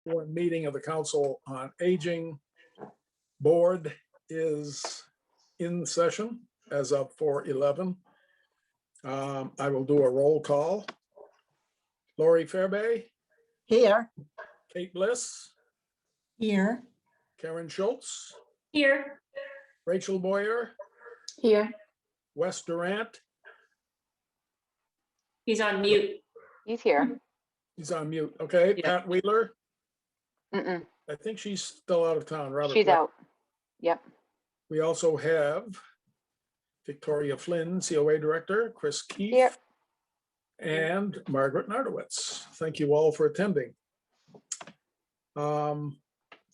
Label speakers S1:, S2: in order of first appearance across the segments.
S1: One meeting of the Council on Aging Board is in session as of 4:11. I will do a roll call. Lori Fairbay,
S2: Here.
S1: Kate Bliss,
S2: Here.
S1: Karen Schultz,
S3: Here.
S1: Rachel Boyer,
S3: Here.
S1: Wes Durant.
S3: He's on mute.
S4: He's here.
S1: He's on mute. Okay,
S3: Yeah.
S1: Pat Wheeler.
S4: Mm-mm.
S1: I think she's still out of town. Robert
S4: She's
S1: Blair.
S4: out. Yep.
S1: We also have Victoria Flynn, COA Director, Chris Keefe,
S4: Here.
S1: and Margaret Nardowitz. Thank you all for attending.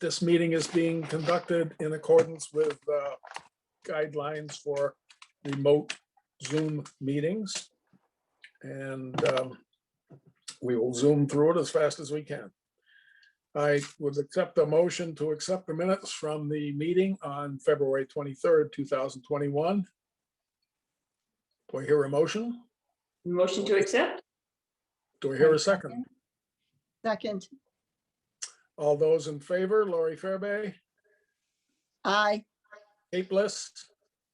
S1: This meeting is being conducted in accordance with guidelines for remote Zoom meetings. And we will zoom through it as fast as we can. I would accept a motion to accept the minutes from the meeting on February 23rd, 2021. Do I hear a motion?
S3: Motion to accept?
S1: Do I hear a second?
S2: Second.
S1: All those in favor, Lori Fairbay,
S2: Aye.
S1: Kate Bliss,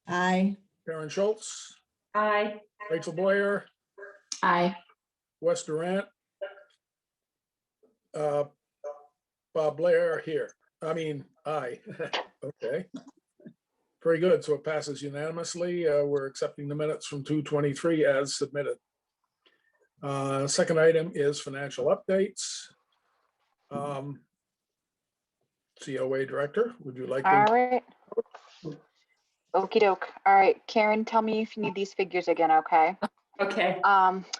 S2: Aye.
S1: Karen Schultz,
S3: Aye.
S1: Rachel Boyer,
S3: Aye.
S1: Wes Durant, Bob Blair here. I mean, aye. Okay. Very good. So it passes unanimously. We're accepting the minutes from 2/23 as submitted. Second item is financial updates. COA Director, would you like
S4: All
S1: to?
S4: right. Okie doke. All right, Karen, tell me if you need these figures again, okay?
S3: Okay.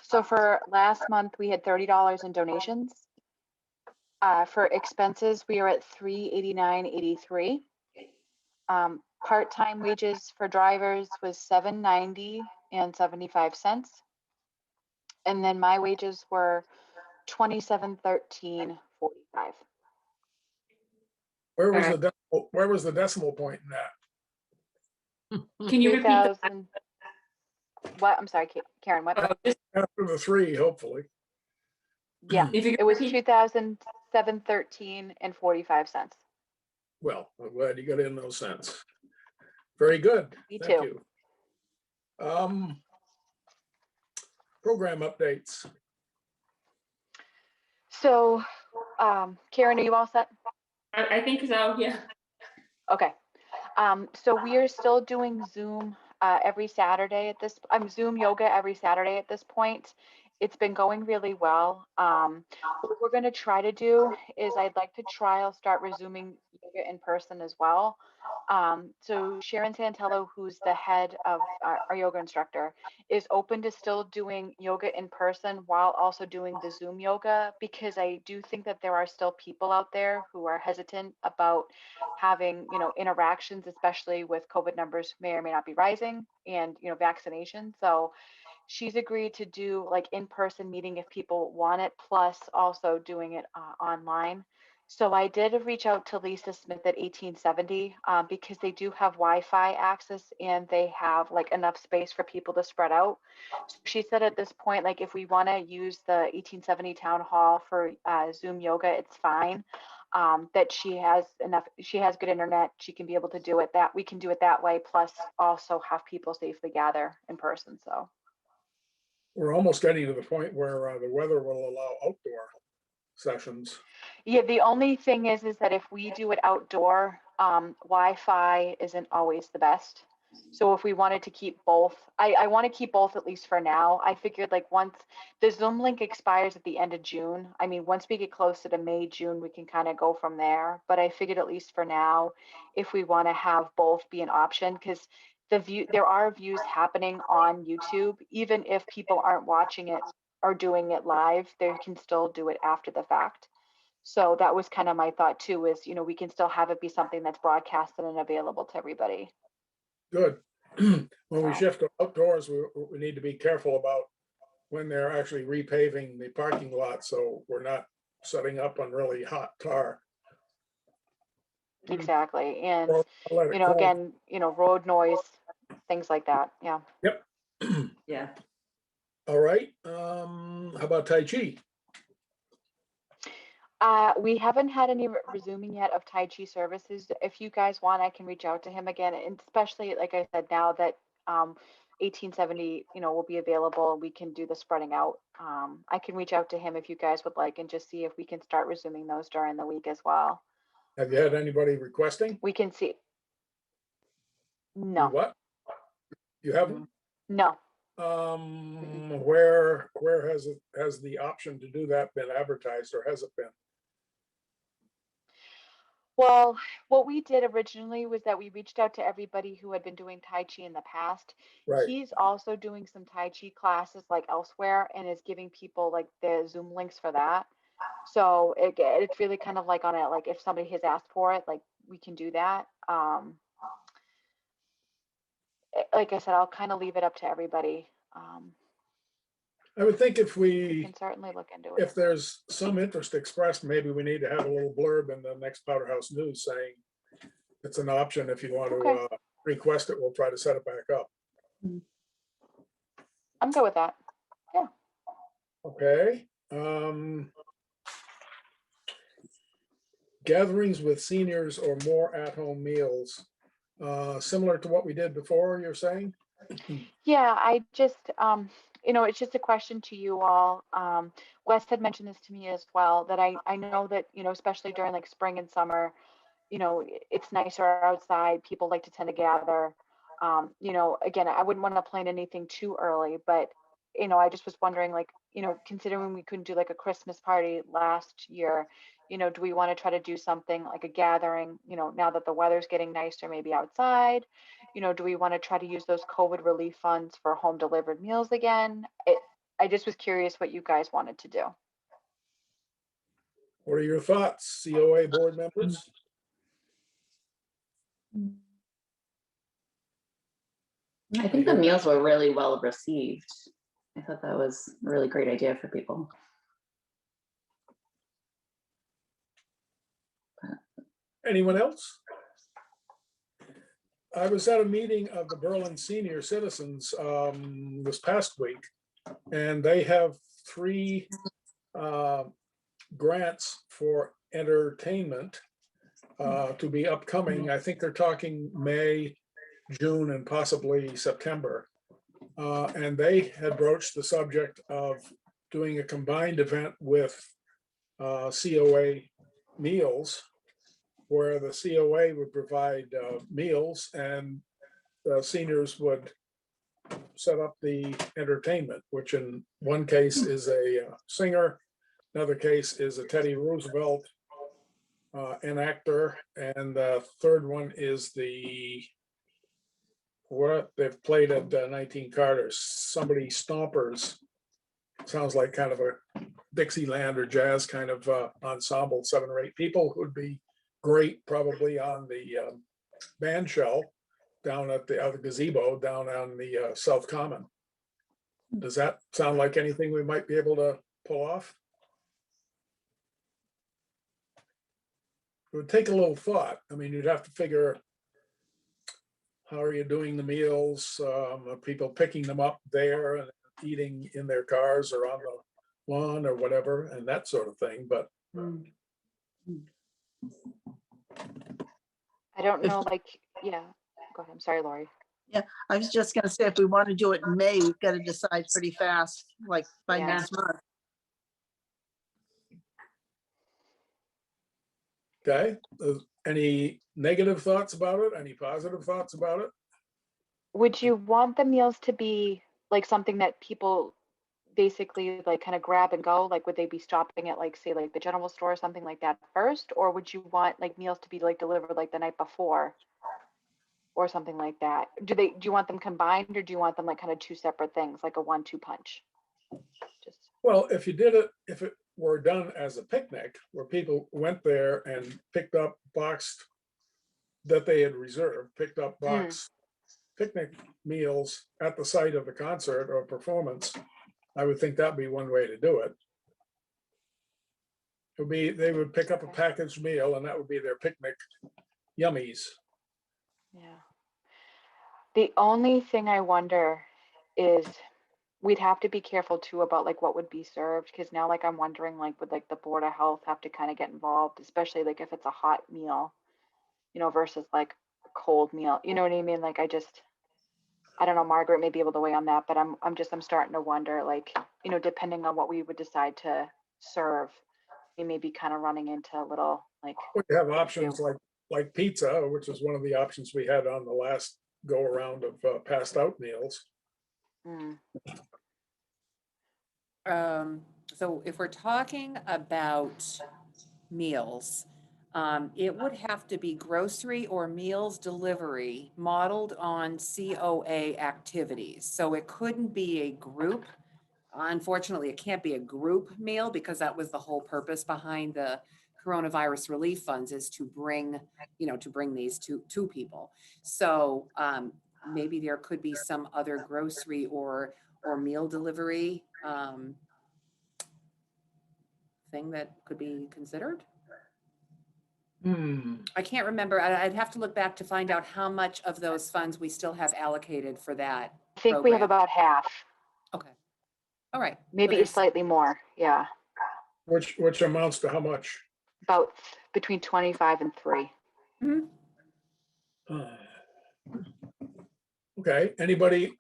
S4: So for last month, we had $30 in donations. For expenses, we are at $389.83. Part-time wages for drivers was $790.75. And then my wages were $2713.45.
S1: Where was the decimal point in that?
S3: Can you repeat that?
S4: 2000. What? I'm sorry, Karen, what?
S3: Just
S1: After the three, hopefully.
S4: Yeah,
S3: if you
S4: it was
S3: could repeat.
S4: 2007.13.45.
S1: Well, I'm glad you got in those cents. Very good.
S4: Me
S1: Thank
S4: too.
S1: you. Program updates.
S4: So, Karen, are you all set?
S3: I think so, yeah.
S4: Okay. So we are still doing Zoom every Saturday at this, Zoom yoga every Saturday at this point. It's been going really well. What we're going to try to do is I'd like to start resuming yoga in person as well. So Sharon Santello, who's the head of our yoga instructor, is open to still doing yoga in person while also doing the Zoom yoga, because I do think that there are still people out there who are hesitant about having, interactions, especially with COVID numbers may or may not be rising, and, vaccination. So she's agreed to do like in-person meeting if people want it, plus also doing it online. So I did reach out to Lisa Smith at 1870 because they do have Wi-Fi access and they have like enough space for people to spread out. So she said at this point, like if we want to use the 1870 town hall for Zoom yoga, it's fine. That she has good internet, she can be able to do it, that we can do it that way, plus also have people safely gather in person. So
S1: We're almost getting to the point where the weather will allow outdoor sessions.
S4: yeah, the only thing is that if we do it outdoor, Wi-Fi isn't always the best. So if we wanted to keep both, I want to keep both at least for now. I figured like once the Zoom link expires at the end of June, I mean, once we get closer to May, June, we can kind of go from there. But I figured at least for now, if we want to have both be an option, because there are views happening on YouTube, even if people aren't watching it or doing it live, they can still do it after the fact. So that was kind of my thought too, is, we can still have it be something that's broadcasted and available to everybody.
S1: Good. When we shift to outdoors, we need to be careful about when they're actually repaving the parking lot, so we're not setting up on really hot tar.
S4: Exactly. And,
S1: Or let it cool.
S4: again, road noise, things like that. Yeah.
S1: Yep.
S3: Yeah.
S1: All right. How about Tai Chi?
S4: We haven't had any resuming yet of Tai Chi services. If you guys want, I can reach out to him again, and especially, like I said, now that 1870, will be available, we can do the spreading out. I can reach out to him if you guys would like, and just see if we can start resuming those during the week as well.
S1: Have you had anybody requesting?
S4: We can see.
S1: You
S4: No,
S1: what? You haven't?
S4: no.
S1: Where has the option to do that been advertised, or has it been?
S4: Well, what we did originally was that we reached out to everybody who had been doing Tai Chi in the past.
S1: Right.
S4: He's also doing some Tai Chi classes like elsewhere, and is giving people like the Zoom links for that. So it's really kind of like on it, like if somebody has asked for it, like we can do that. Like I said, I'll kind of leave it up to everybody.
S1: I would think if
S4: We can certainly look into it.
S1: if there's some interest expressed, maybe we need to have a little blurb in the next Powderhouse News saying it's an option. If you want
S4: Okay.
S1: to request it, we'll try to set it back up.
S4: I'm good with that.
S1: Okay. Gatherings with seniors or more at-home meals, similar to what we did before, you're saying?
S4: Yeah, I just, it's just a question to you all. Wes had mentioned this to me as well, that I know that, especially during like spring and summer, it's nicer outside. People like to tend to gather. Again, I wouldn't want to plan anything too early, but, I just was wondering, like, considering we couldn't do like a Christmas party last year, do we want to try to do something like a gathering, now that the weather's getting nicer, maybe outside? Do we want to try to use those COVID relief funds for home delivered meals again? I just was curious what you guys wanted to do.
S1: What are your thoughts, COA board members?
S5: I think the meals were really well received. I thought that was a really great idea for people.
S1: Anyone else? I was at a meeting of the Berlin Senior Citizens this past week, and they have 3 grants for entertainment to be upcoming. I think they're talking May, June, and possibly September. And they had broached the subject of doing a combined event with COA meals, where the COA would provide meals and seniors would set up the entertainment, which in one case is a singer, another case is a Teddy Roosevelt an actor, and the third one is what they've played at 19 Carter's, somebody Stompers. Sounds like kind of a Dixieland or jazz kind of ensemble, 7 or 8 people who'd be great probably on the band shell down at the other gazebo down on the South Common. Does that sound like anything we might be able to pull off? It would take a little thought. I mean, you'd have to figure, how are you doing the meals? Are people picking them up there and eating in their cars or on the lawn or whatever, and that sort of thing. But
S4: I don't know, like, yeah, go ahead. I'm sorry, Lori.
S2: I was just gonna say, if we want to do it in May, we've got to decide pretty fast, like by
S4: Yeah.
S2: next month.
S1: okay, any negative thoughts about it? Any positive thoughts about it?
S4: Would you want the meals to be like something that people basically like kind of grab and go? Like, would they be stopping at like, say, like the general store or something like that first? Or would you want like meals to be like delivered like the night before or something like that? Do you want them combined, or do you want them like kind of 2 separate things, like a 1-2 punch? Just,
S1: Well, if it were done as a picnic where people went there and picked up boxed that they had reserved, picked up boxed picnic meals at the site of the concert or performance, I would think that'd be one way to do it. It would be, they would pick up a packaged meal and that would be their picnic yummies.
S4: yeah. The only thing I wonder is, we'd have to be careful too about like what would be served, because now like I'm wondering like would like the Board of Health have to kind of get involved, especially like if it's a hot meal, versus like a cold meal. You know what I mean? Like I don't know, Margaret may be able to weigh on that, but I'm starting to wonder, like, depending on what we would decide to serve, we may be kind of running into a little like
S1: We have
S4: issue.
S1: options like pizza, which is one of the options we had on the last go around of passed out meals.
S4: Mm,
S6: So if we're talking about meals, it would have to be grocery or meals delivery modeled on COA activities. So it couldn't be a group. Unfortunately, it can't be a group meal because that was the whole purpose behind the coronavirus relief funds, is to bring these to people. So maybe there could be some other grocery or meal delivery thing that could be considered. I can't remember. I'd have to look back to find out how much of those funds we still have allocated for that
S4: I think we have
S6: program.
S4: about half,
S6: Okay. All right. So
S4: maybe
S6: there's-
S4: slightly more. Yeah,
S1: Which amounts to how much?
S4: about between 25 and 3.
S6: Mhm.
S1: Okay, anybody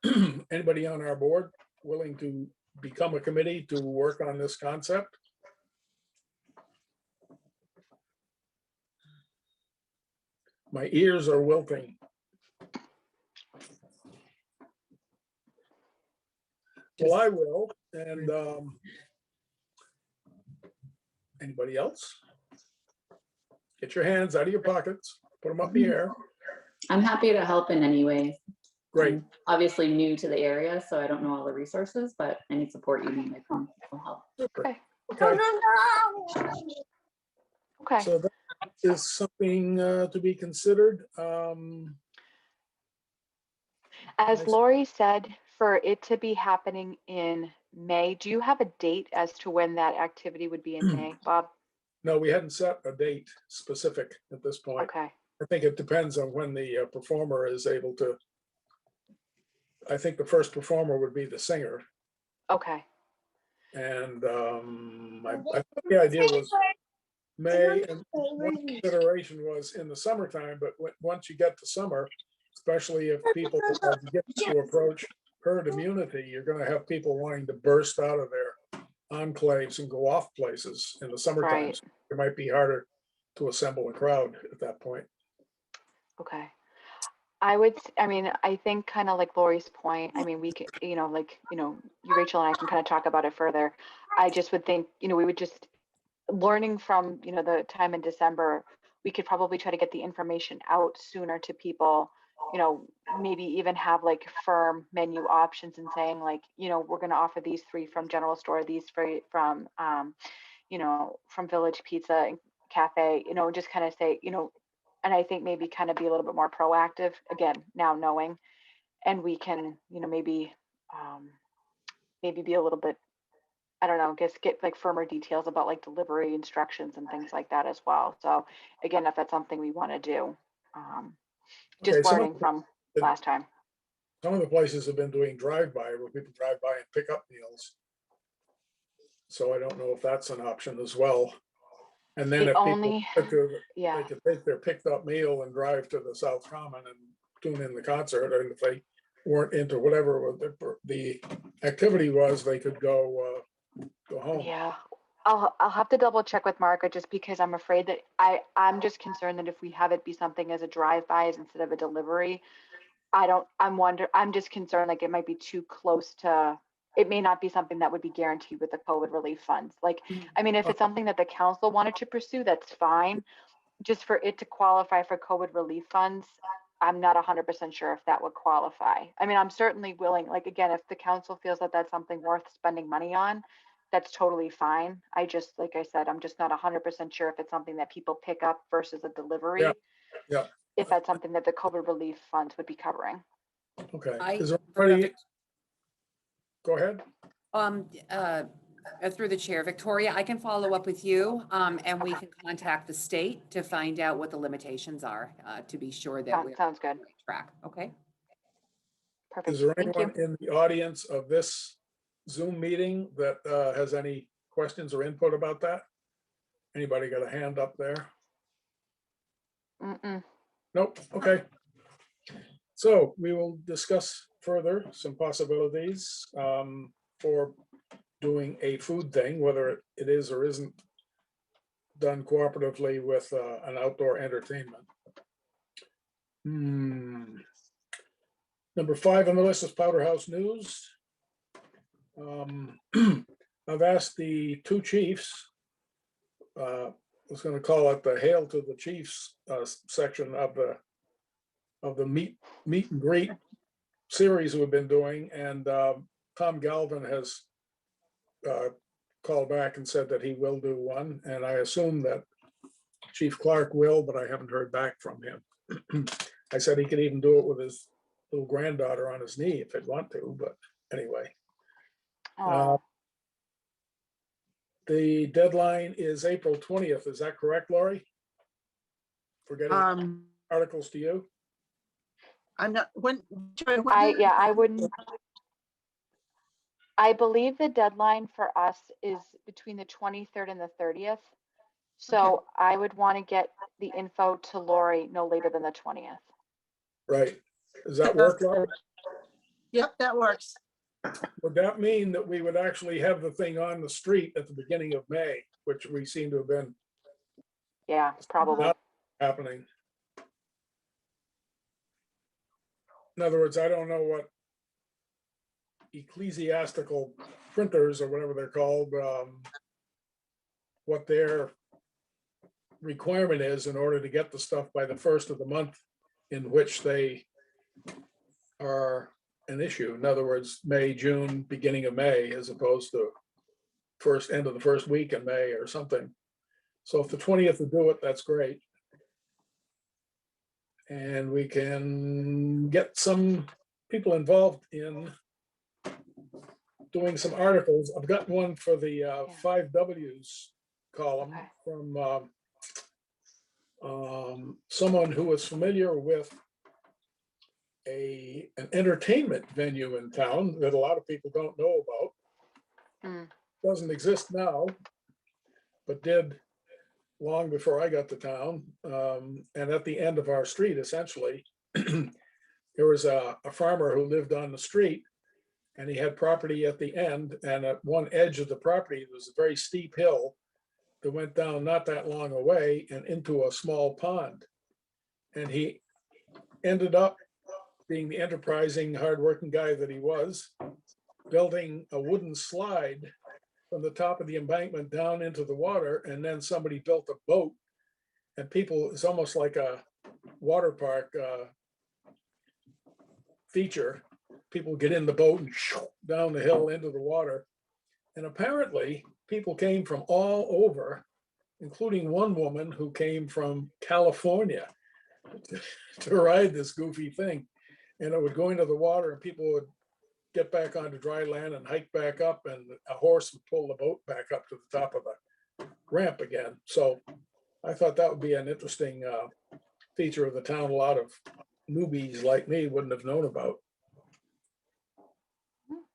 S1: on our board willing to become a committee to work on this concept? My ears are wilting. Well, I will, and anybody else? Get your hands out of your pockets, put them up in the air.
S5: I'm happy to help in any way.
S1: Great.
S5: I'm obviously new to the area, so I don't know all the resources, but any support you need, I'll help.
S1: Super.
S4: Okay.
S1: Okay,
S4: Okay.
S1: so that is something to be considered.
S4: As
S1: nice.
S4: Lori said, for it to be happening in May, do you have a date as to when that activity would be in May, Bob?
S1: No, we hadn't set a date specific at this point.
S4: Okay.
S1: I think it depends on when the performer is able to. I think the first performer would be the singer,
S4: Okay.
S1: and I thought the idea was May, and one consideration was in the summertime, but once you get to summer, especially if people get to approach herd immunity, you're going to have people wanting to burst out of their enclaves and go off places in the summertime.
S4: Right.
S1: So it might be harder to assemble a crowd at that point.
S4: Okay. I think kind of like Lori's point, we could, you, Rachel and I can kind of talk about it further. I just would think, we would just, learning from, the time in December, we could probably try to get the information out sooner to people, maybe even have like firm menu options and saying like, we're going to offer these 3 from general store, these from, from Village Pizza and Cafe, just kind of say, and I think maybe kind of be a little bit more proactive, again, now knowing, and we can, maybe be a little bit, I don't know, get like firmer details about like delivery instructions and things like that as well. So again, if that's something we want to do, just
S1: Okay,
S4: learning from last time.
S1: Some of the places have been doing drive-by where people drive by and pick up meals. So I don't know if that's an option as well. And then
S4: The
S1: if
S4: only-
S1: people,
S4: Yeah.
S1: they could take their picked up meal and drive to the South Common and tune in the concert. And if they weren't into whatever the activity was, they could go home.
S4: Yeah, I'll have to double check with Margaret, just because I'm afraid that I'm just concerned that if we have it be something as a drive-by instead of a delivery, I'm just concerned like it might be too close to, it may not be something that would be guaranteed with the COVID relief funds. Like, if it's something that the council wanted to pursue, that's fine. Just for it to qualify for COVID relief funds, I'm not 100% sure if that would qualify. I'm certainly willing, like, again, if the council feels that that's something worth spending money on, that's totally fine. Like I said, I'm just not 100% sure if it's something that people pick up versus a delivery.
S1: Yeah.
S4: If that's something that the COVID relief funds would be covering.
S1: Okay.
S6: I-
S1: Is there anybody? Go ahead.
S6: Through the chair, Victoria, I can follow up with you, and we can contact the state to find out what the limitations are, to be sure that we're
S4: Sounds good.
S6: on track. Okay.
S4: Perfect.
S1: Is there
S4: Thank
S1: anyone
S4: you.
S1: in the audience of this Zoom meeting that has any questions or input about that? Anybody got a hand up there?
S4: Mm-mm.
S1: Nope, okay. So we will discuss further some possibilities for doing a food thing, whether it is or isn't done cooperatively with an outdoor entertainment. Number 5 on the list is Powderhouse News. I've asked the two chiefs, I was going to call it the Hail to the Chiefs section of the meet and greet series we've been doing, and Tom Galvin has called back and said that he will do one, and I assume that Chief Clark will, but I haven't heard back from him. I said he could even do it with his little granddaughter on his knee if he'd want to, but anyway.
S4: Oh,
S1: The deadline is April 20th. Is that correct, Lori? For getting articles to you?
S2: I'm not, Joy, when did-
S4: yeah, I wouldn't. I believe the deadline for us is between the 23rd and the 30th. So I would want to get the info to Lori no later than the 20th.
S1: Right. Does that work, Lori?
S2: Yep, that works.
S1: Would that mean that we would actually have the thing on the street at the beginning of May, which we seem to have been
S4: Yeah, probably.
S1: not happening? In other words, I don't know what ecclesiastical printers or whatever they're called, what their requirement is in order to get the stuff by the first of the month in which they are an issue. In other words, May, June, beginning of May, as opposed to end of the first week in May or something. So if the 20th would do it, that's great. And we can get some people involved in doing some articles. I've got one for the 5 Ws column from someone who is familiar with an entertainment venue in town that a lot of people don't know about. Doesn't exist now, but did long before I got to town. And at the end of our street, essentially, there was a farmer who lived on the street, and he had property at the end, and at one edge of the property, there was a very steep hill that went down not that long away and into a small pond. And he ended up being the enterprising, hardworking guy that he was, building a wooden slide from the top of the embankment down into the water, and then somebody built a boat, and people, it's almost like a water park feature. People get in the boat and down the hill into the water. And apparently people came from all over, including one woman who came from California to ride this goofy thing. And it would go into the water and people would get back onto dry land and hike back up, and a horse would pull the boat back up to the top of the ramp again. So I thought that would be an interesting feature of the town. A lot of newbies like me wouldn't have known about.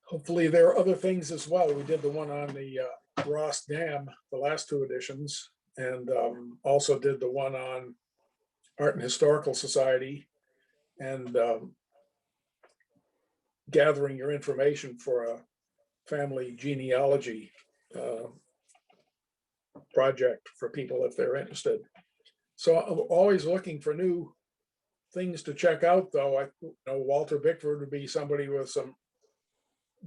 S1: Hopefully there are other things as well. We did the one on the Ross Dam, the last 2 editions, and also did the one on Art and Historical Society, and gathering your information for a family genealogy project for people if they're interested. So I'm always looking for new things to check out, though. I know Walter Bickford would be somebody with some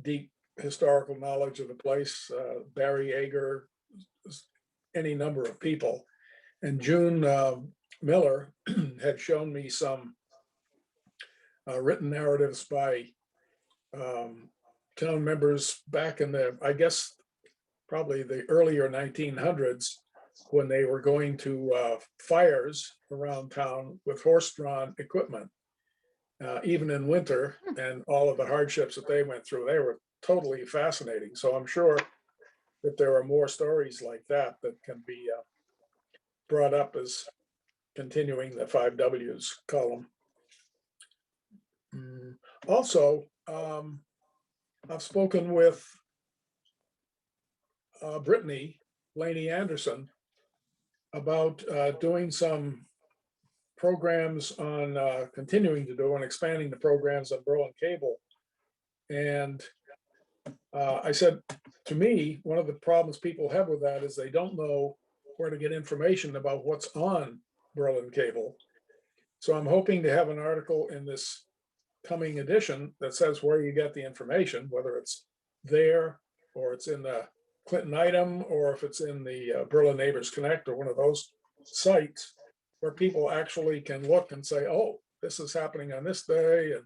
S1: deep historical knowledge of the place, Barry Ager, any number of people. And June Miller had shown me some written narratives by town members back in the, I guess, probably the earlier 1900s, when they were going to fires around town with horse-drawn equipment, even in winter, and all of the hardships that they went through. They were totally fascinating. So I'm sure that there are more stories like that that can be brought up as continuing the 5 Ws column. Also, I've spoken with Brittany Laney Anderson about doing some programs on continuing to do and expanding the programs on Berlin Cable. And I said, to me, one of the problems people have with that is they don't know where to get information about what's on Berlin Cable. So I'm hoping to have an article in this coming edition that says where you get the information, whether it's there or it's in the Clinton item, or if it's in the Berlin Neighbors Connect or one of those sites where people actually can look and say, oh, this is happening on this day, and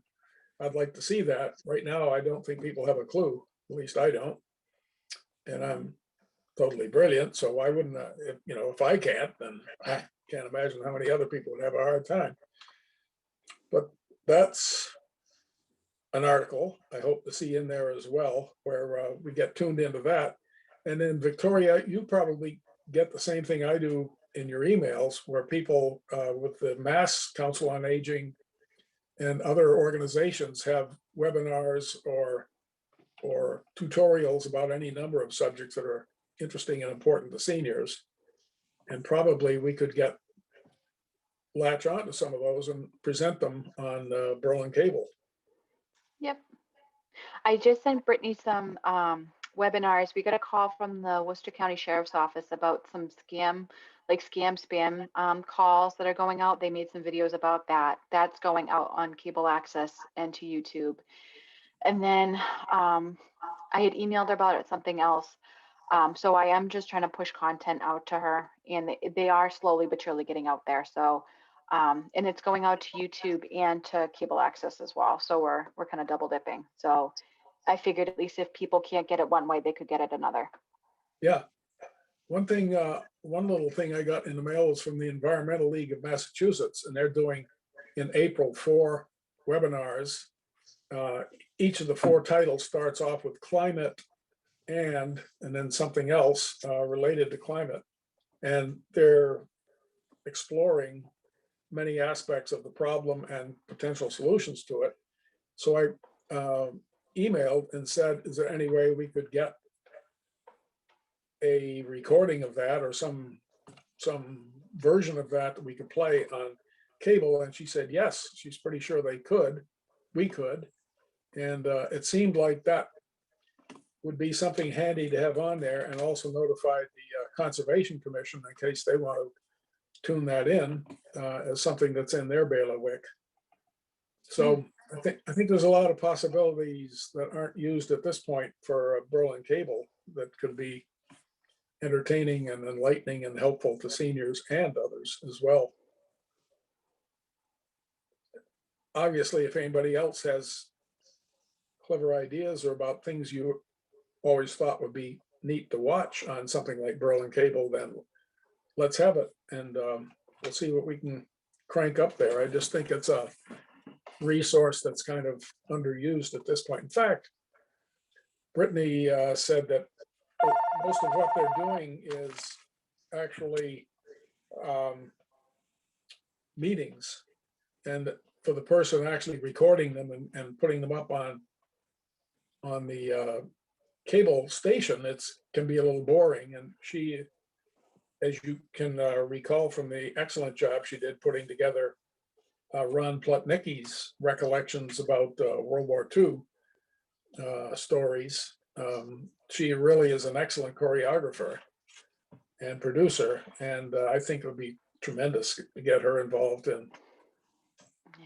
S1: I'd like to see that. Right now, I don't think people have a clue. At least I don't. And I'm totally brilliant. So why wouldn't I, if I can't, then I can't imagine how many other people would have a hard time. But that's an article I hope to see in there as well, where we get tuned into that. And then Victoria, you probably get the same thing I do in your emails, where people with the Mass Council on Aging and other organizations have webinars or tutorials about any number of subjects that are interesting and important to seniors. And probably we could latch on to some of those and present them on Berlin Cable.
S4: Yep. I just sent Brittany some webinars. We got a call from the Worcester County Sheriff's Office about some spam calls that are going out. They made some videos about that. That's going out on cable access and to YouTube. And then I had emailed her about something else. So I am just trying to push content out to her, and they are slowly but surely getting out there. So, and it's going out to YouTube and to cable access as well. So we're kind of double dipping. So I figured at least if people can't get it one way, they could get it another.
S1: Yeah. One little thing I got in the mail was from the Environmental League of Massachusetts, and they're doing in April 4 webinars. Each of the 4 titles starts off with climate and then something else related to climate. And they're exploring many aspects of the problem and potential solutions to it. So I emailed and said, is there any way we could get a recording of that or some version of that we could play on cable? And she said, yes, she's pretty sure we could. And it seemed like that would be something handy to have on there, and also notify the Conservation Commission in case they want to tune that in as something that's in their bailiwick. So I think there's a lot of possibilities that aren't used at this point for Berlin Cable that could be entertaining and enlightening and helpful to seniors and others as well. Obviously, if anybody else has clever ideas or about things you always thought would be neat to watch on something like Berlin Cable, then let's have it, and we'll see what we can crank up there. I just think it's a resource that's kind of underused at this point. In fact, Brittany said that most of what they're doing is actually meetings, and for the person actually recording them and putting them up on the cable station, can be a little boring. And she, as you can recall from the excellent job she did putting together Ron Plotnicki's recollections about World War II stories, she really is an excellent choreographer and producer. And I think it would be tremendous to get her involved in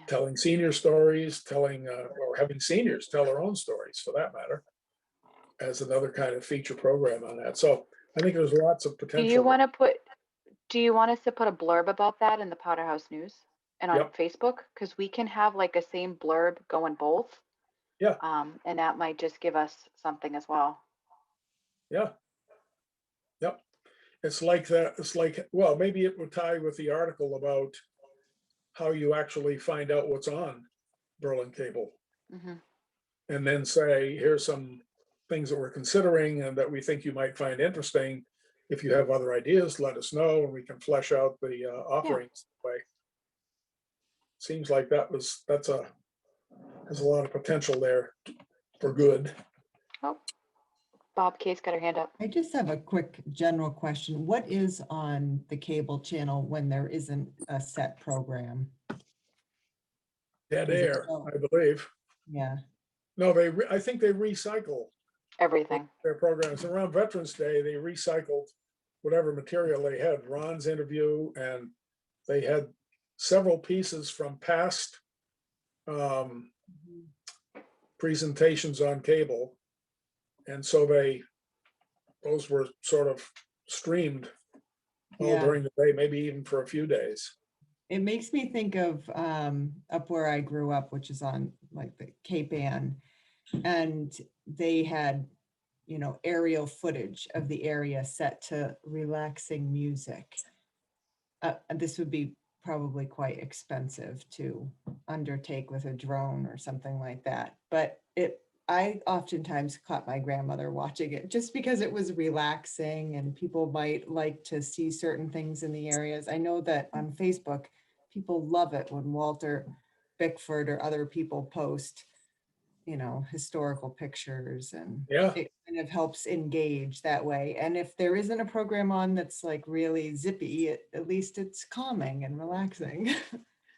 S1: telling senior stories, or having seniors tell their own stories, for that matter, as another kind of feature program on that. So I think there's lots of potential.
S4: Do you want us to put a blurb about that in the Powderhouse News and on
S1: Yep.
S4: Facebook? Because we can have like a same blurb going both.
S1: Yeah.
S4: And that might just give us something as well.
S1: Yeah. Yep. It's like that. It's like, well, maybe it would tie with the article about how you actually find out what's on Berlin Cable.
S4: Mm-hmm.
S1: And then say, here's some things that we're considering and that we think you might find interesting. If you have other ideas, let us know, and we can flesh out the offerings that way. Seems like there's a lot of potential there for good.
S4: Oh. Bob Case got her hand up.
S7: I just have a quick general question. What is on the cable channel when there isn't a set program?
S1: Dead
S7: Is it
S1: air,
S7: still-
S1: I believe.
S7: Yeah,
S1: No, I think they recycle
S4: Everything.
S1: their programs. Around Veterans Day, they recycled whatever material they had, Ron's interview, and they had several pieces from past presentations on cable. And so those were sort of streamed all
S7: Yeah.
S1: during the day, maybe even for a few days.
S7: it makes me think of up where I grew up, which is on like the Cape Ann. And they had, aerial footage of the area set to relaxing music. And this would be probably quite expensive to undertake with a drone or something like that. But I oftentimes caught my grandmother watching it just because it was relaxing and people might like to see certain things in the areas. I know that on Facebook, people love it when Walter Bickford or other people post, historical pictures, and
S1: Yeah,
S7: it kind of helps engage that way. And if there isn't a program on that's like really zippy, at least it's calming and relaxing.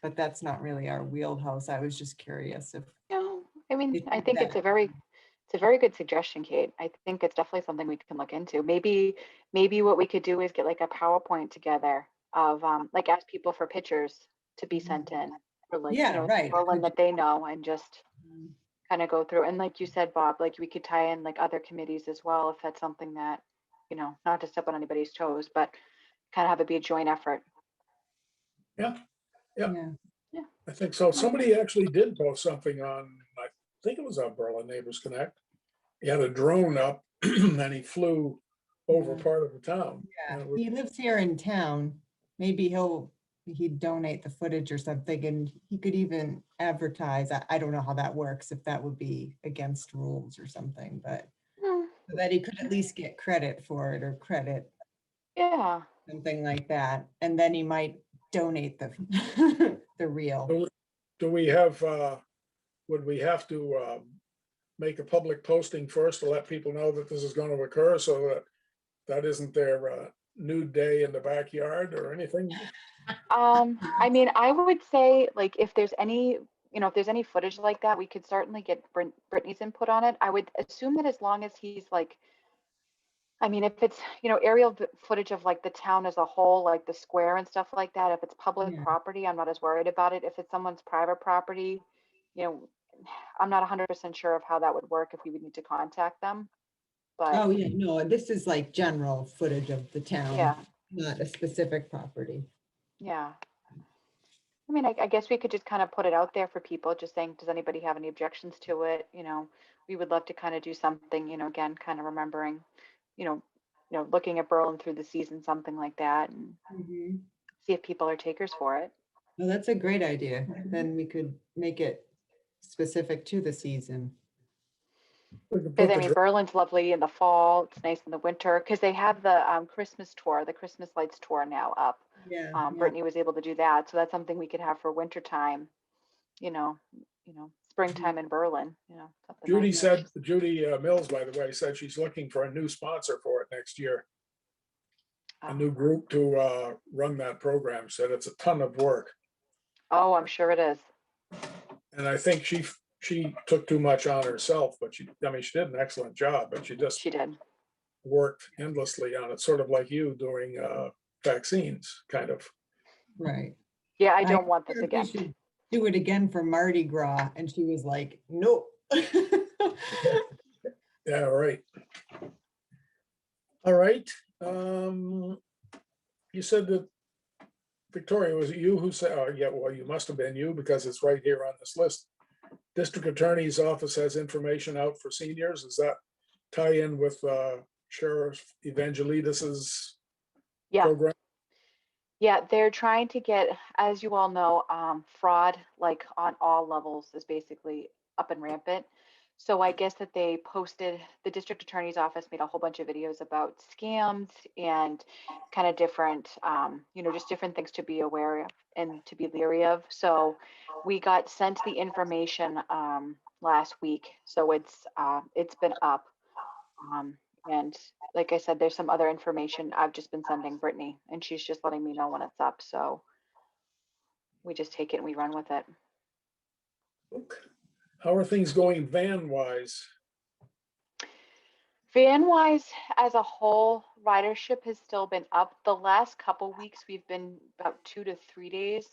S7: But that's not really our wheelhouse. I was just curious if
S4: No, I mean,
S7: It-
S4: I think
S7: that-
S4: it's a very good suggestion, Kate. I think it's definitely something we can look into. Maybe what we could do is get like a PowerPoint together of like ask people for pictures to be sent in, or like,
S7: Yeah, right.
S4: Berlin
S7: Could
S4: that they know, and just
S7: you-
S4: kind of go through. And like you said, Bob, like we could tie in like other committees as well, if that's something that, not to step on anybody's toes, but kind of have it be a joint effort.
S1: yeah,
S7: Yeah.
S1: I think so. Somebody actually did post something on, I think it was on Berlin Neighbors Connect. He had a drone up and he flew over
S7: Yeah.
S1: part of the town.
S7: Yeah,
S1: And it was-
S7: he lives here in town. Maybe he'd donate the footage or something, and he could even advertise. I don't know how that works, if that would be against rules or something, but
S4: Hmm,
S7: so that he could at least get credit for it, or credit,
S4: Yeah,
S7: something like that. And then he might donate the the reel.
S1: Do we have, would we have to make a public posting first to let people know that this is going to occur, so that that isn't their nude day in the backyard or anything?
S4: I mean, I would say like if there's any, if there's any footage like that, we could certainly get Brittany's input on it. I would assume that as long as he's like, I mean, if it's, aerial footage of like the town as a whole, like the square and stuff like that, if it's public
S7: Yeah.
S4: property, I'm not as worried about it. If it's someone's private property, I'm not 100% sure of how that would work, if we would need to contact them. But
S7: Oh, yeah, no, this is like general footage of the town,
S4: yeah,
S7: not a specific property.
S4: yeah. I mean, I guess we could just kind of put it out there for people, just saying, does anybody have any objections to it? We would love to kind of do something, again, kind of remembering, looking at Berlin through the season, something like that, and
S7: Mhm.
S4: see if people are takers for it.
S7: Well, that's a great idea. Then we could make it specific to the season.
S1: We can
S4: Because
S1: put
S4: I mean, Berlin's lovely in the fall. It's nice in the winter, because they have the Christmas tour, the Christmas lights tour now up.
S7: Yeah.
S4: Brittany was able to do that, so that's something we could have for winter time. Springtime in Berlin. Something
S1: Judy
S4: nice.
S1: said, Judy Mills, by the way, said she's looking for a new sponsor for it next year. A new group to run that program. Said it's a ton of work.
S4: Oh, I'm sure it is.
S1: And I think she took too much on herself, but she did an excellent job, but she just
S4: She did.
S1: worked endlessly on it, sort of like you doing vaccines, kind of.
S7: Right.
S4: Yeah, I don't want this
S7: wondered if we
S4: again.
S7: should do it again for Mardi Gras, and she was like, nope.
S1: Yeah, right. All right. You said that, Victoria, was it you who said, oh, yeah, well, you must have been you, because it's right here on this list. District Attorney's Office has information out for seniors. Does that tie in with Sheriff Evangelidis's
S4: Yeah.
S1: program?
S4: Yeah, they're trying to get, as you all know, fraud, like on all levels, is basically up and rampant. So I guess that they posted, the district attorney's office made a whole bunch of videos about scams and kind of different, just different things to be aware of and to be leery of. So we got sent the information last week. So it's been up. And like I said, there's some other information I've just been sending Brittany, and she's just letting me know when it's up. So we just take it and we run with it.
S1: How are things going van wise?
S4: Van wise, as a whole, ridership has still been up. The last couple weeks, we've been about 2 to 3 days.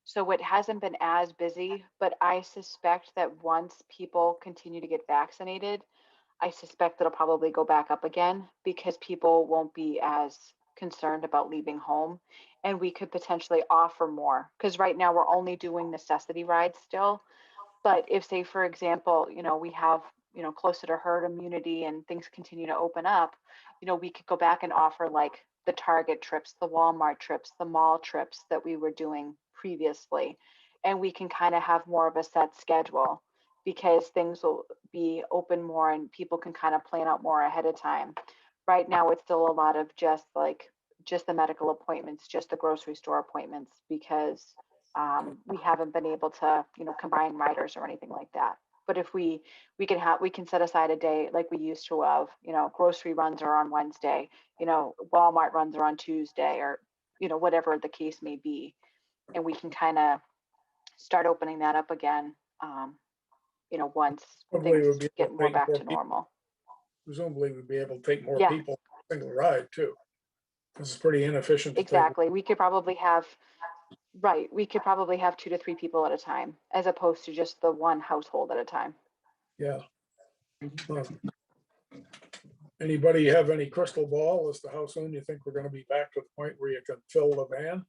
S4: So it hasn't been as busy, but I suspect that once people continue to get vaccinated, I suspect it'll probably go back up again because people won't be as concerned about leaving home, and we could potentially offer more. Because right now we're only doing necessity rides still. But if, say, for example, we have, closer to herd immunity and things continue to open up, we could go back and offer like the Target trips, the Walmart trips, the mall trips that we were doing previously. And we can kind of have more of a set schedule because things will be open more and people can kind of plan out more ahead of time. Right now, it's still a lot of just the medical appointments, just the grocery store appointments, because we haven't been able to, combine riders or anything like that. But if we can set aside a day like we used to have, grocery runs are on Wednesday, Walmart runs are on Tuesday, or, whatever the case may be. And we can kind of start opening that up again, once
S1: Probably
S4: things
S1: would be able
S4: get
S1: to
S4: more
S1: take
S4: back
S1: more
S4: to
S1: people.
S4: normal.
S1: Presumably we'd be able to take more
S4: Yeah.
S1: people single ride too. Because it's pretty inefficient to take.
S4: Exactly. We could probably have 2 to 3 people at a time, as opposed to just the one household at a time.
S1: Yeah. Well, anybody have any crystal ball as to how soon you think we're gonna be back to the point where you can fill the van?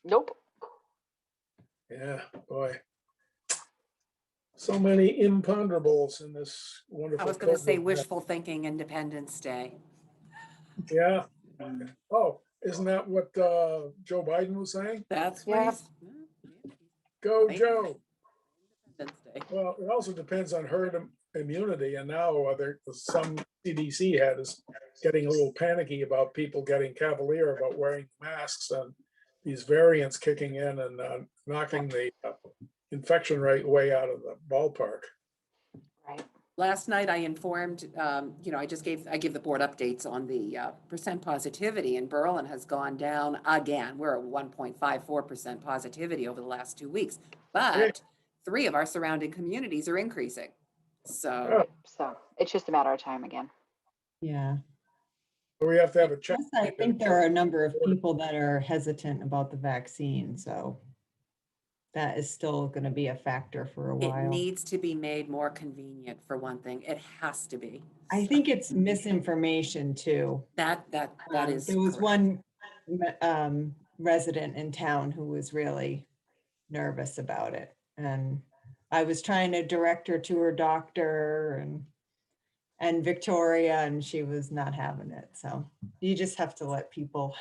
S4: Nope.
S1: Yeah, boy. So many imponderables in this wonderful.
S6: I was going to say
S1: COVID.
S6: wishful thinking Independence Day.
S1: Yeah. Oh, isn't that what Joe Biden was saying?
S6: That's
S4: Yeah.
S6: what he's.
S1: Go,
S6: Right.
S1: Joe.
S6: Independence Day.
S1: Well, it also depends on herd immunity, and now some CDC head is getting a little panicky about people getting cavalier about wearing masks and these variants kicking in and knocking the infection rate way out of the ballpark.
S4: Right.
S6: Last night I informed, I gave the board updates on the percent positivity, and Berlin has gone down again. We're at 1.54% positivity over the last 2 weeks, but 3 of our surrounding communities are increasing. So
S4: So it's just a matter of time again.
S7: Yeah.
S1: We have to have a check.
S7: Plus, I think there are a number of people that are hesitant about the vaccine, so that is still going to be a factor for a
S6: it
S7: while.
S6: needs to be made more convenient for one thing. It has to be.
S7: I think it's misinformation too.
S6: That is.
S7: There was
S6: correct.
S7: one resident in town who was really nervous about it, and I was trying to direct her to her doctor and Victoria, and she was not having it. So you just have to let people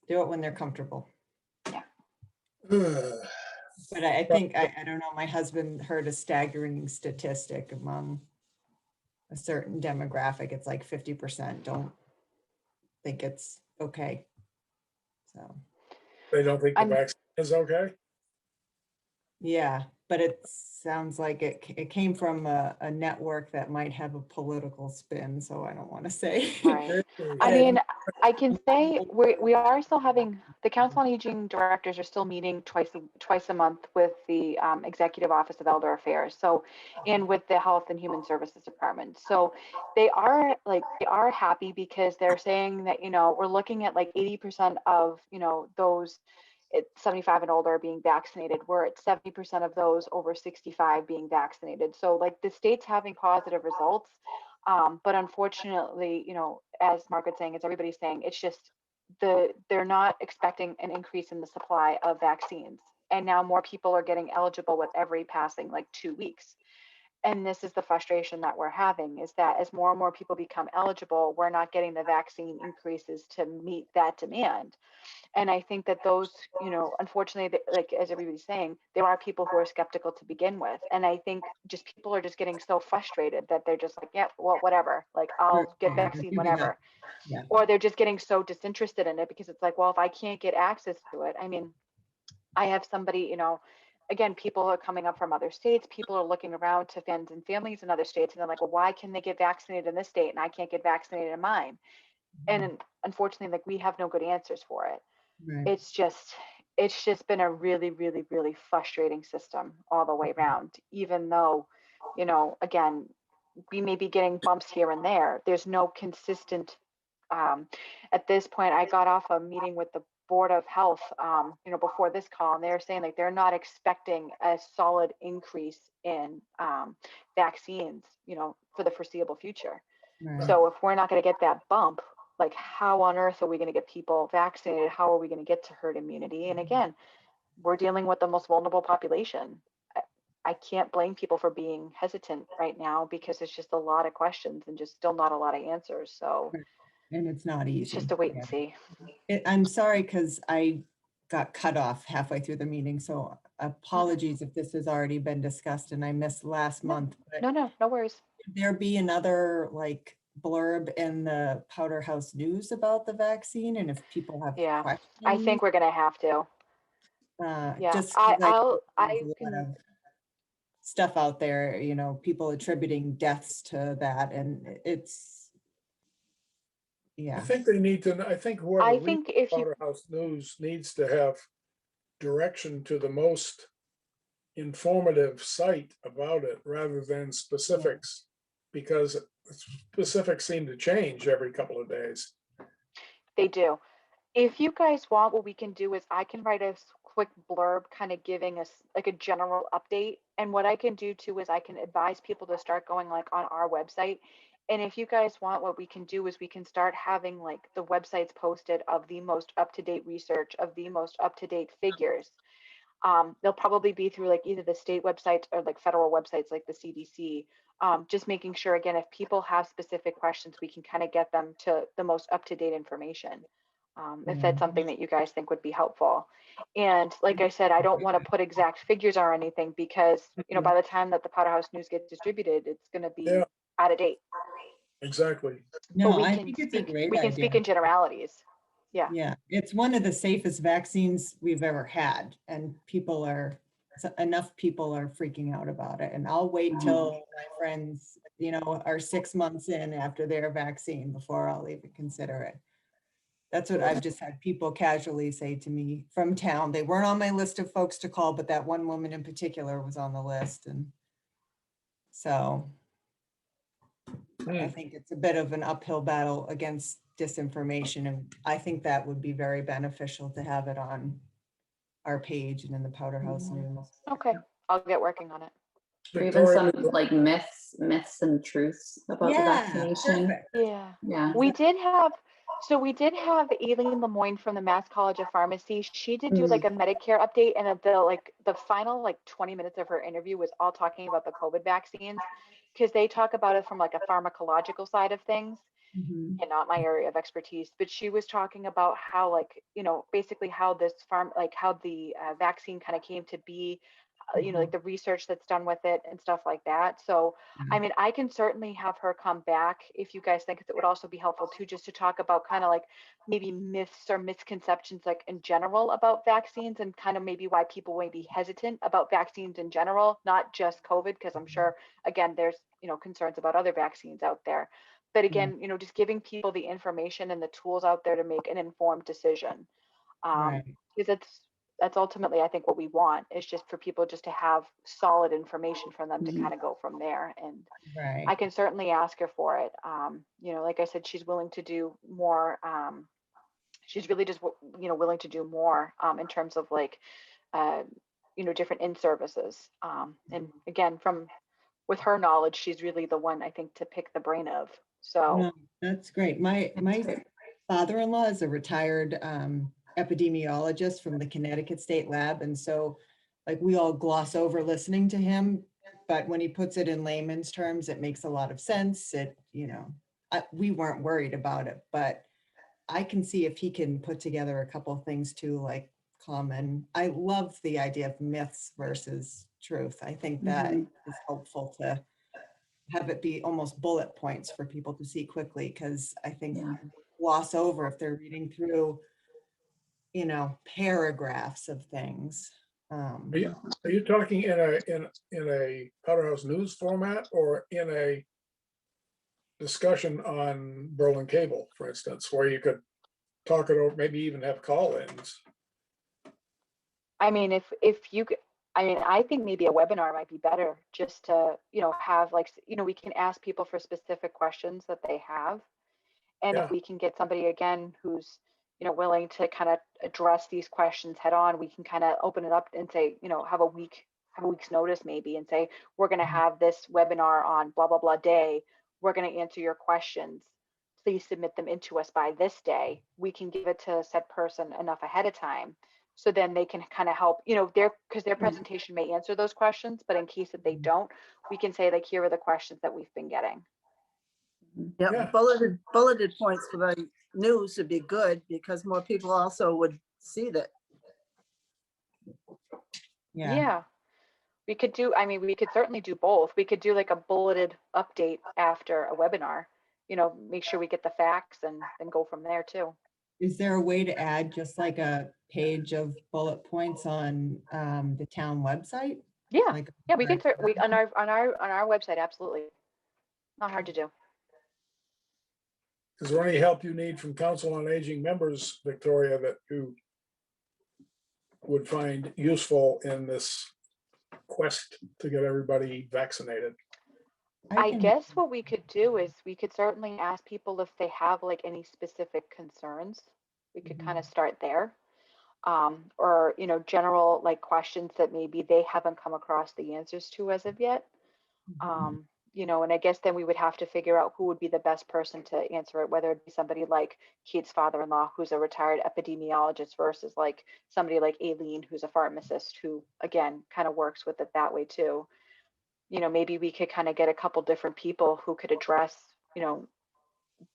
S7: do it when they're comfortable. But I think, I don't know, my husband heard a staggering statistic among a certain demographic. It's like 50% don't think it's okay. So,
S1: They don't think the
S4: I'm-
S1: vaccine is okay?
S7: yeah, but it sounds like it came from a network that might have a political spin, so I don't want to say.
S4: Right. I mean, I can say we are still having, the Council on Aging directors are still meeting twice a month with the Executive Office of Elder Affairs. So, and with the Health and Human Services Department. So they are happy because they're saying that, we're looking at like 80% of, those 75 and older are being vaccinated. We're at 70% of those over 65 being vaccinated. So like the state's having positive results. But unfortunately, as Margaret's saying, as everybody's saying, it's just they're not expecting an increase in the supply of vaccines. And now more people are getting eligible with every passing like 2 weeks. And this is the frustration that we're having, is that as more and more people become eligible, we're not getting the vaccine increases to meet that demand. And I think that those, unfortunately, like as everybody's saying, there are people who are skeptical to begin with. And I think just people are just getting so frustrated that they're just like, yeah, well, whatever, like I'll get vaccine
S7: giving up.
S4: whenever.
S7: Yeah.
S4: Or they're just getting so disinterested in it because it's like, well, if I can't get access to it, I mean, I have somebody, again, people are coming up from other states. People are looking around to friends and families in other states, and they're like, well, why can they get vaccinated in this state and I can't get vaccinated in mine? And unfortunately, like, we have no good answers for it.
S7: Right.
S4: It's just been a really, really, really frustrating system all the way around, even though, again, we may be getting bumps here and there. There's no consistent, at this point, I got off a meeting with the Board of Health, before this call, and they're saying like they're not expecting a solid increase in vaccines, for the foreseeable future.
S7: Right.
S4: So if we're not going to get that bump, like, how on earth are we going to get people vaccinated? How are we going to get to herd immunity? And again, we're dealing with the most vulnerable population. I can't blame people for being hesitant right now because it's just a lot of questions and just still not a lot of answers. So
S7: And it's not easy.
S4: it's just a wait
S7: Yeah.
S4: and see.
S7: I'm sorry, because I got cut off halfway through the meeting, so apologies if this has already been discussed and I missed last month. But
S4: No worries.
S7: could there be another like blurb in the Powderhouse News about the vaccine? And if people have
S4: Yeah,
S7: questions,
S4: I think we're going to have to. Yeah,
S7: just 'cause
S4: I
S7: there's a lot
S4: can.
S7: of stuff out there, people attributing deaths to that, and it's,
S1: I
S7: yeah.
S1: think they need to, I think whoever
S4: I
S1: reads
S4: think if you,
S1: Powderhouse News needs to have direction to the most informative site about it rather than specifics, because specifics seem to change every couple of days.
S4: they do. If you guys want, what we can do is I can write a quick blurb kind of giving us like a general update. And what I can do too is I can advise people to start going like on our website. And if you guys want, what we can do is we can start having like the websites posted of the most up-to-date research, of the most up-to-date figures. They'll probably be through like either the state websites or like federal websites like the CDC. Just making sure, again, if people have specific questions, we can kind of get them to the most up-to-date information. If that's something that you guys think would be helpful. And like I said, I don't want to put exact figures or anything because, by the time that the Powderhouse News gets distributed, it's going to be
S1: Yeah.
S4: out of date.
S1: Exactly.
S7: No,
S4: But
S7: I think it's a great
S4: we can
S7: idea.
S4: speak in generalities. Yeah.
S7: Yeah, it's one of the safest vaccines we've ever had, and enough people are freaking out about it. And I'll wait till my friends, are 6 months in after their vaccine before I'll even consider it. That's what I've just had people casually say to me from town. They weren't on my list of folks to call, but that one woman in particular was on the list. And so I think it's a bit of an uphill battle against disinformation. And I think that would be very beneficial to have it on our page and in the Powderhouse News.
S4: Okay. I'll get working on it.
S5: Or even some
S1: Victoria,
S5: like myths and truths about the vaccination.
S7: Perfect.
S4: Yeah.
S5: Yeah.
S4: We did have Aileen Lemoyne from the Mass College of Pharmacy. She did do like a Medicare update, and the final like 20 minutes of her interview was all talking about the COVID vaccines, because they talk about it from like a pharmacological side of things,
S7: Mhm.
S4: and not my area of expertise. But she was talking about how, like, basically how how the vaccine kind of came to be, like the research that's done with it and stuff like that. So, I mean, I can certainly have her come back if you guys think it would also be helpful too, just to talk about kind of like maybe myths or misconceptions, like in general about vaccines, and kind of maybe why people may be hesitant about vaccines in general, not just COVID, because I'm sure, again, there's, concerns about other vaccines out there. But again, just giving people the information and the tools out there to make an informed decision.
S7: Right.
S4: Because that's ultimately, I think, what we want is just for people just to have solid information from them to kind of go from there. And
S7: Right.
S4: I can certainly ask her for it. Like I said, she's willing to do more. She's really just, willing to do more in terms of like, different in-services. And again, with her knowledge, she's really the one, I think, to pick the brain of. So
S7: No, that's great. My father-in-law is a retired epidemiologist from the Connecticut State Lab. And so like we all gloss over listening to him, but when he puts it in layman's terms, it makes a lot of sense. We weren't worried about it, but I can see if he can put together a couple of things too, like common. I love the idea of myths versus truth. I think that is helpful to have it be almost bullet points for people to see quickly, because I think gloss over if they're reading through, paragraphs of things.
S1: Are you talking in a Powderhouse News format or in a discussion on Berlin cable, for instance, where you could talk it over, maybe even have call-ins?
S4: I mean, if you could, I mean, I think maybe a webinar might be better just to, have like, we can ask people for specific questions that they have. And
S1: Yeah.
S4: if we can get somebody again who's, willing to kind of address these questions head on, we can kind of open it up and say, have a week's notice maybe and say, we're going to have this webinar on blah, blah, blah day. We're going to answer your questions. Please submit them into us by this day. We can give it to said person enough ahead of time. So then they can kind of help, because their presentation may answer those questions, but in case that they don't, we can say like, here are the questions that we've been getting.
S1: Yeah.
S2: Yeah, bulleted points for the news would be good because more people also would see that.
S7: Yeah.
S4: We could do, I mean, we could certainly do both. We could do like a bulleted update after a webinar, make sure we get the facts and then go from there too.
S7: Is there a way to add just like a page of bullet points on the town website?
S4: Yeah,
S7: Like,
S4: yeah, we can, we on our website, absolutely. Not hard to do.
S1: Is there any help you need from Council on Aging members, Victoria, that you would find useful in this quest to get everybody vaccinated?
S4: I
S7: can-
S4: guess what we could do is we could certainly ask people if they have like any specific concerns. We could kind of start there. Or, general like questions that maybe they haven't come across the answers to as of yet. And I guess then we would have to figure out who would be the best person to answer it, whether it be somebody like Kate's father-in-law, who's a retired epidemiologist, versus like somebody like Aileen, who's a pharmacist, who again kind of works with it that way too. Maybe we could kind of get a couple different people who could address,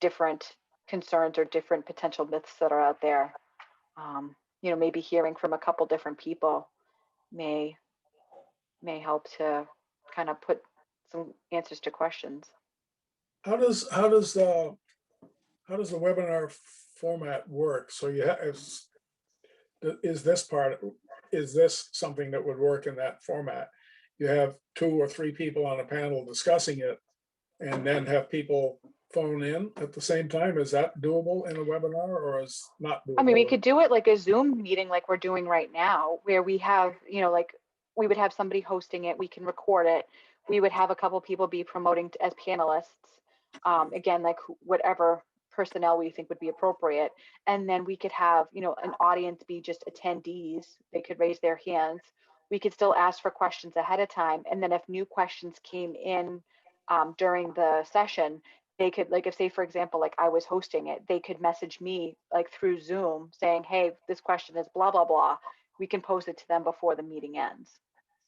S4: different concerns or different potential myths that are out there. Maybe hearing from a couple different people may help to kind of put some answers to questions.
S1: How does the webinar format work? So you have, is this something that would work in that format? You have 2 or 3 people on a panel discussing it and then have people phone in at the same time? Is that doable in a webinar or is not doable?
S4: I mean, we could do it like a Zoom meeting like we're doing right now, where we have, like we would have somebody hosting it, we can record it. We would have a couple people be promoting as panelists. Again, like whatever personnel we think would be appropriate. And then we could have, an audience be just attendees. They could raise their hands. We could still ask for questions ahead of time. And then if new questions came in during the session, they could, like, if say, for example, like I was hosting it, they could message me like through Zoom saying, hey, this question is blah, blah, blah. We can post it to them before the meeting ends.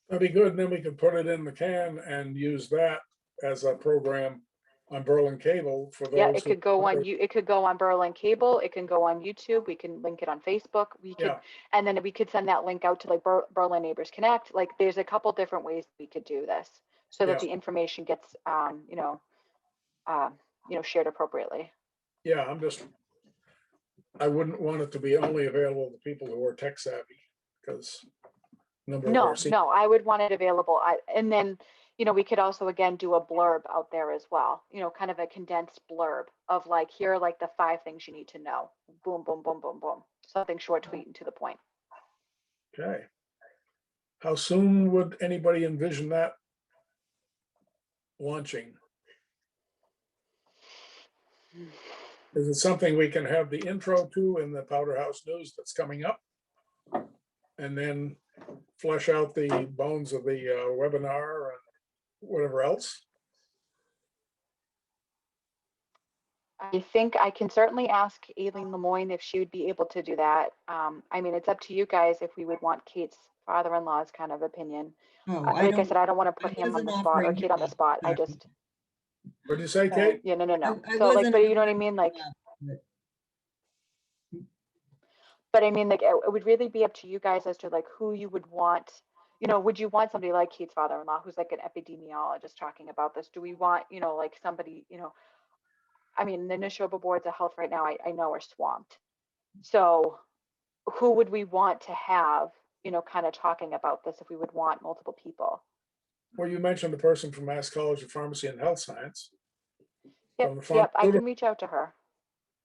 S1: That'd be good. And then we could put it in the can and use that as a program on Berlin cable for those.
S4: Yeah, it could go on it could go on Berlin Cable, it can go on YouTube, we can link it on Facebook, we could,
S1: Yeah.
S4: and then we could send that link out to like Berlin Neighbors Connect. Like there's a couple different ways we could do this so that
S1: Yeah.
S4: the information gets shared appropriately.
S1: Yeah, I wouldn't want it to be only available to people who are tech savvy, because
S4: No, I would want it available. And then, we could also again do a blurb out there as well, kind of a condensed blurb of like, here are like the 5 things you need to know. Boom, boom, boom, boom, boom. Something short, sweet, and to the point.
S1: Okay. How soon would anybody envision that launching? Is it something we can have the intro to in the Powderhouse News that's coming up? And then flesh out the bones of the webinar and whatever else?
S4: I think I can certainly ask Aileen Lemoyne if she would be able to do that. I mean, it's up to you guys if we would want Kate's father-in-law's kind of opinion.
S7: Oh,
S4: Like I said, I don't want to put him on
S7: wasn't
S4: the spot or
S7: offering
S4: Kate on the
S7: him
S4: spot. I
S7: that.
S4: just,
S1: What did you say, Kate?
S4: yeah, no.
S7: I
S4: So like,
S7: wasn't
S4: but you know what I mean? Like,
S7: but-
S4: but I mean, like, it would really be up to you guys as to like who you would want. Would you want somebody like Kate's father-in-law who's like an epidemiologist talking about this? Do we want, like somebody, I mean, the Neshoba boards of health right now, I know are swamped. So who would we want to have kind of talking about this if we would want multiple people.
S1: Well, you mentioned the person from Mass College of Pharmacy and Health Science. From the
S4: Yep, I
S1: pharmaceutical-
S4: can reach out to her.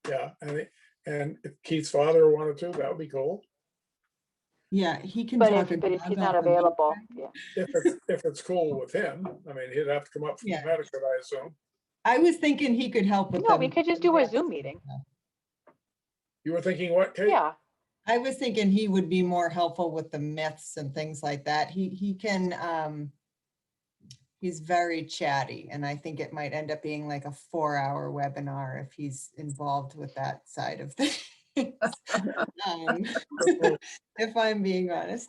S1: Yeah, and if Keith's father wanted to, that would be cool.
S7: Yeah, he can
S4: But
S7: talk.
S4: if
S7: about
S4: he's not
S7: the
S4: available,
S7: meeting.
S4: yeah.
S1: If it's cool with him, I mean, he'd have to come up from
S7: Yeah.
S1: Connecticut, I assume.
S7: I was thinking he could help with
S4: No,
S7: them.
S4: we could just do a Zoom meeting.
S1: You were thinking what, Kate?
S4: Yeah,
S7: I was thinking he would be more helpful with the myths and things like that. He can, he's very chatty, and I think it might end up being like a 4-hour webinar if he's involved with that side of things. Um, If I'm being honest.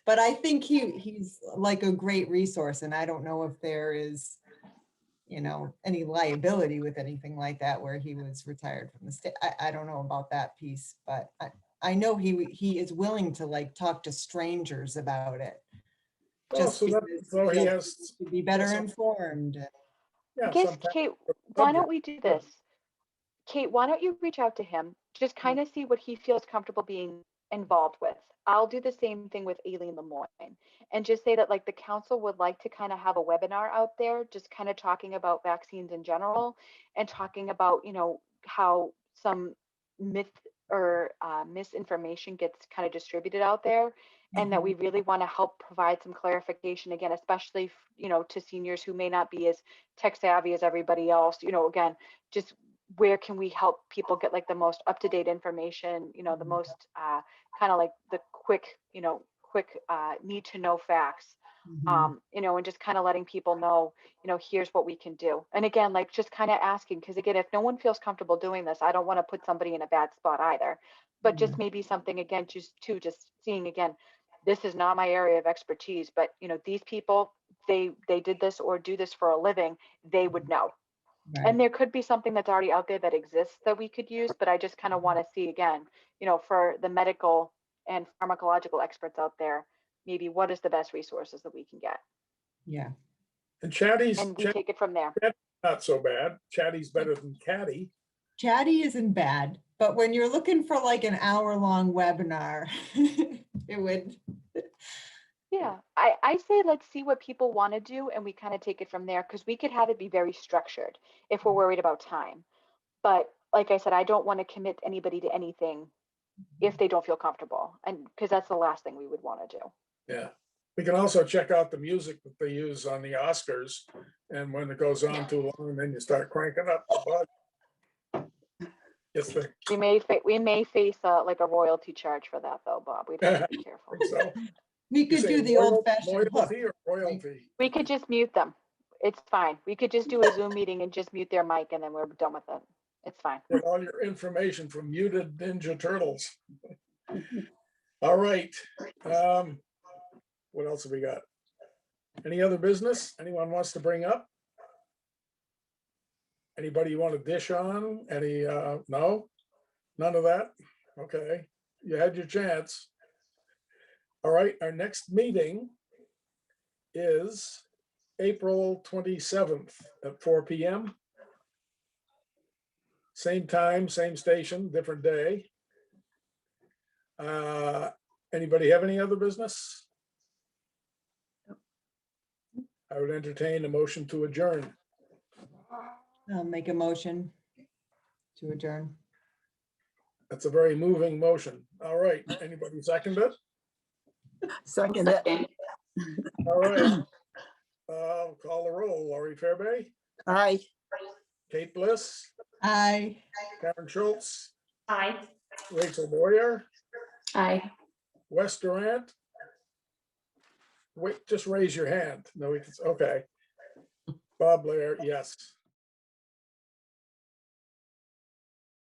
S7: But I think he's like a great resource, and I don't know if there is, any liability with anything like that where he was retired from the state. I don't know about that piece, but I know he is willing to like talk to strangers about it.
S1: Oh,
S7: Just
S1: so
S7: because
S1: so he
S7: feels
S1: has,
S7: to be better
S1: some-
S7: informed.
S1: yeah.
S4: I guess,
S1: some
S4: Kate, why don't
S1: subject.
S4: we do this? Kate, why don't you reach out to him? Just kind of see what he feels comfortable being involved with. I'll do the same thing with Aileen Lemoyne and just say that like the council would like to kind of have a webinar out there, just kind of talking about vaccines in general and talking about, how some myth or misinformation gets kind of distributed out there, and that we really want to help provide some clarification again, especially, to seniors who may not be as tech savvy as everybody else, again, just where can we help people get like the most up-to-date information, the most kind of like the quick need to know facts,
S7: Mhm.
S4: and just kind of letting people know, here's what we can do. And again, like just kind of asking, because again, if no one feels comfortable doing this, I don't want to put somebody in a bad spot either, but just maybe something again, just seeing again, this is not my area of expertise, but these people, they did this or do this for a living, they would know.
S7: Right.
S4: And there could be something that's already out there that exists that we could use, but I just kind of want to see again, for the medical and pharmacological experts out there, maybe what is the best resources that we can get,
S7: Yeah.
S1: And Chatty's
S4: and we take it from there.
S1: not so bad. Chatty's better than Catty.
S7: Chatty isn't bad, but when you're looking for like an hour-long webinar, it would.
S4: Yeah, I say let's see what people want to do, and we kind of take it from there, because we could have it be very structured if we're worried about time. But like I said, I don't want to commit anybody to anything if they don't feel comfortable, and because that's the last thing we would want to do.
S1: Yeah. We can also check out the music that they use on the Oscars. And when it goes on too long, then you start cranking up the bud. It's the,
S4: We may face like a royalty charge for that though, Bob. We'd have to be careful.
S1: so.
S7: We
S1: You
S7: could
S1: say
S7: do the old-fashioned hook.
S1: loyalty or royalty?
S4: We could just mute them. It's fine. We could just do a Zoom meeting and just mute their mic, and then we're done with it. It's fine.
S1: Get all your information from muted Ninja Turtles. All right. What else have we got? Any other business anyone wants to bring up? Anybody you want to dish on? Any, no? None of that? Okay, you had your chance. All right, our next meeting is April 27th at 4 p.m. Same time, same station, different day. Anybody have any other business? I would entertain a motion to adjourn.
S7: I'll make a motion to adjourn.
S1: That's a very moving motion. All right, anybody second it?
S2: Second it.
S5: Second.
S1: All right. Call the roll. Laurie Fairby,
S2: Aye.
S1: Kate Bliss,
S7: Aye.
S1: Karen Schultz,
S3: Aye.
S1: Rachel Boyer,
S5: Aye.
S1: Wes Durant. Wait, just raise your hand. No, we can, okay. Bob Blair, yes.